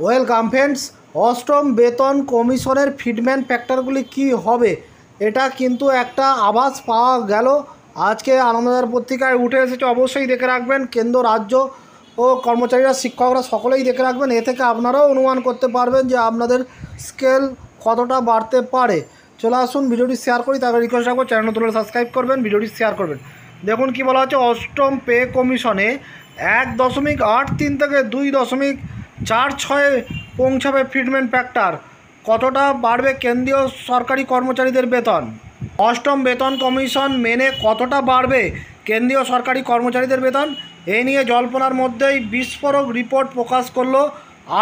Welcome friends. অষ্টম বেতন কমিশনের ফিটমেন্ট ফ্যাক্টরগুলি কি হবে, এটা কিন্তু একটা আভাস পাওয়া গেল। আজকে আনন্দবাজার পত্রিকায় উঠে এসেছে, অবশ্যই দেখে রাখবেন। কেন্দ্র, রাজ্য ও কর্মচারীরা, শিক্ষকরা সকলেই দেখে রাখবেন। এ থেকে আপনারাও অনুমান করতে পারবেন যে আপনাদের স্কেল কতটা বাড়তে পারে। চলে আসুন ভিডিওটি শেয়ার করি। তারপরে রিকোয়েস্ট রাখবো, চ্যানেল নতুন হলে সাবস্ক্রাইব করবেন, ভিডিওটি শেয়ার করবেন। দেখুন কি বলা হচ্ছে, অষ্টম পে কমিশনে 1.83 থেকে 2.46 পৌঁছাবে ফিটমেন্ট ফ্যাক্টর। কতটা বাড়বে কেন্দ্রীয় সরকারি কর্মচারীদের বেতন? অষ্টম বেতন কমিশন মেনে কতটা বাড়বে কেন্দ্রীয় সরকারি কর্মচারীদের বেতন, এ নিয়ে জল্পনার মধ্যেই বিস্ফোরক রিপোর্ট প্রকাশ করল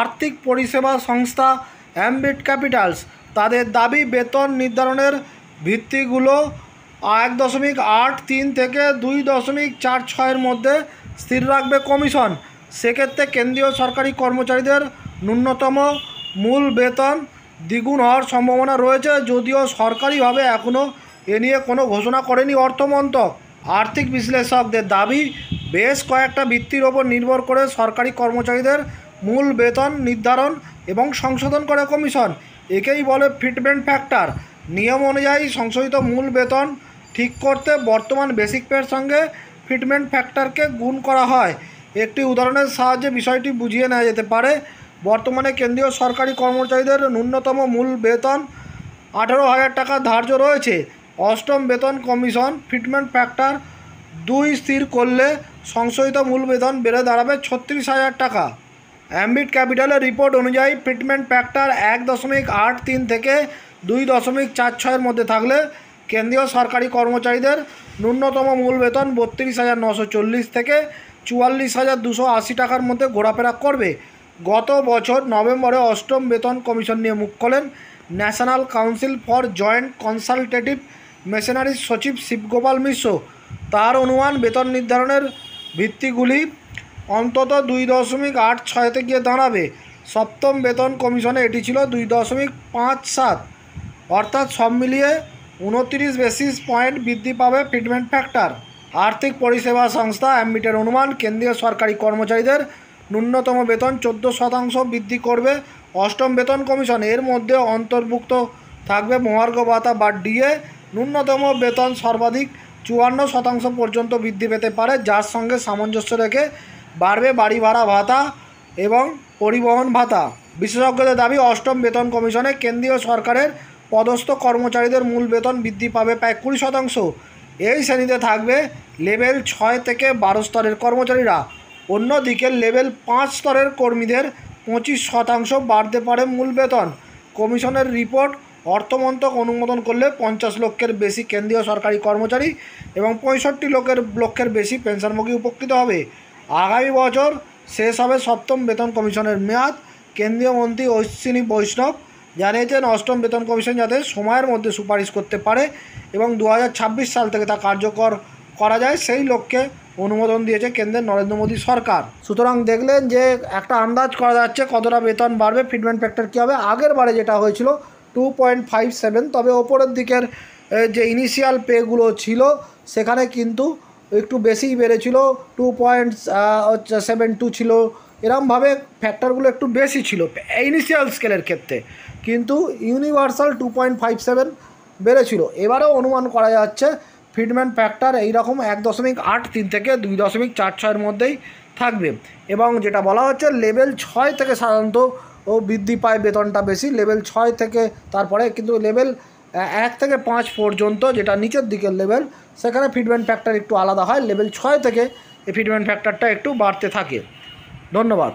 আর্থিক পরিষেবা সংস্থা অ্যাম্বিট ক্যাপিটালস। তাদের দাবি, বেতন নির্ধারণের ভিত্তিগুলো 1.83 থেকে 2.46 মধ্যে স্থির রাখবে কমিশন। সেক্ষেত্রে কেন্দ্রীয় সরকারি কর্মচারীদের ন্যূনতম মূল বেতন দ্বিগুণ হওয়ার সম্ভাবনা রয়েছে, যদিও সরকারিভাবে এখনও এ নিয়ে কোনো ঘোষণা করেনি অর্থমন্ত্রক। আর্থিক বিশ্লেষকদের দাবি, বেশ কয়েকটা ভিত্তির ওপর নির্ভর করে সরকারি কর্মচারীদের মূল বেতন নির্ধারণ এবং সংশোধন করে কমিশন। একেই বলে ফিটমেন্ট ফ্যাক্টর। নিয়ম অনুযায়ী সংশোধিত মূল বেতন ঠিক করতে বর্তমান বেসিক পের সঙ্গে ফিটমেন্ট ফ্যাক্টরকে গুণ করা হয়। একটি উদাহরণের সাহায্যে বিষয়টি বুঝিয়ে নেওয়া যেতে পারে। বর্তমানে কেন্দ্রীয় সরকারি কর্মচারীদের ন্যূনতম মূল বেতন 18,000 টাকা ধার্য রয়েছে। অষ্টম বেতন কমিশন ফিটমেন্ট ফ্যাক্টর 2 স্থির করলে সংশোধিত মূল বেতন বেড়ে দাঁড়াবে 36,000 টাকা। অ্যাম্বিট ক্যাপিটালের রিপোর্ট অনুযায়ী ফিটমেন্ট ফ্যাক্টর 1.83 থেকে 2.46 মধ্যে থাকলে কেন্দ্রীয় সরকারি কর্মচারীদের ন্যূনতম মূল বেতন 32,940 থেকে 44,280 টাকার মধ্যে ঘোরাফেরা করবে। গত বছর নভেম্বরে অষ্টম বেতন কমিশন নিয়ে মুখ খোলেন national council for joint consultative machineries সচিব শিবগোপাল মিশ্র। তার অনুমান, বেতন নির্ধারণের ভিত্তিগুলি অন্তত 2.86-তে গিয়ে দাঁড়াবে। সপ্তম বেতন কমিশনে এটি ছিল 2.57, অর্থাৎ সব মিলিয়ে 29 বেসিস পয়েন্ট বৃদ্ধি পাবে ফিটমেন্ট ফ্যাক্টর। আর্থিক পরিষেবা সংস্থা অ্যাম্বিটের অনুমান, কেন্দ্রীয় সরকারি কর্মচারীদের ন্যূনতম বেতন 14% বৃদ্ধি করবে অষ্টম বেতন কমিশন। এর মধ্যে অন্তর্ভুক্ত থাকবে মহার্ঘ ভাতা বা ডিএ। ন্যূনতম বেতন সর্বাধিক 54% পর্যন্ত বৃদ্ধি পেতে পারে, যার সঙ্গে সামঞ্জস্য রেখে বাড়বে বাড়ি ভাড়া ভাতা এবং পরিবহন ভাতা। বিশেষজ্ঞদের দাবি, অষ্টম বেতন কমিশনে কেন্দ্রীয় সরকারের পদস্থ কর্মচারীদের মূল বেতন বৃদ্ধি পাবে প্রায় 20%। এই শ্রেণীতে থাকবে লেভেল 6 থেকে 12 স্তরের কর্মচারীরা। অন্যদিকে লেভেল 5 স্তরের কর্মীদের 25% বাড়তে পারে মূল বেতন। কমিশনের রিপোর্ট অর্থমন্ত্রক অনুমোদন করলে 50 লক্ষের বেশি কেন্দ্রীয় সরকারি কর্মচারী এবং 65 লক্ষের বেশি পেনশনভোগী উপকৃত হবে। আগামী বছর শেষ হবে সপ্তম বেতন কমিশনের মেয়াদ। কেন্দ্রীয় মন্ত্রী অশ্বিনী বৈষ্ণব জানিয়েছেন, অষ্টম বেতন কমিশন যাতে সময়ের মধ্যে সুপারিশ করতে পারে এবং 2026 সাল থেকে তা কার্যকর করা যায়, সেই লক্ষ্যে অনুমোদন দিয়েছে কেন্দ্রের নরেন্দ্র মোদী সরকার। সুতরাং দেখলেন যে একটা আন্দাজ করা যাচ্ছে কতটা বেতন বাড়বে, ফিটমেন্ট ফ্যাক্টর কী হবে। আগের বারে যেটা হয়েছিল 2.57, তবে ওপরের দিকের যে ইনিশিয়াল পেগুলো ছিল সেখানে কিন্তু একটু বেশিই বেড়েছিল। 2.72 ছিল, এরমভাবে ফ্যাক্টরগুলো একটু বেশি ছিল ইনিশিয়াল স্কেলের ক্ষেত্রে, কিন্তু ইউনিভার্সাল 2.57 বেড়েছিল। এবারেও অনুমান করা যাচ্ছে ফিটমেন্ট ফ্যাক্টর এইরকম 1.83 থেকে 2.46 মধ্যেই থাকবে। এবং যেটা বলা হচ্ছে, লেভেল 6 থেকে সাধারণত বৃদ্ধি পায় বেতনটা বেশি। লেভেল 6 থেকে তারপরে কিন্তু লেভেল 1 থেকে 5 পর্যন্ত, যেটা নিচের দিকের লেভেল, সেখানে ফিটমেন্ট ফ্যাক্টর একটু আলাদা হয়। লেভেল 6 থেকে এই ফিটমেন্ট ফ্যাক্টরটা একটু বাড়তে থাকে। ধন্যবাদ।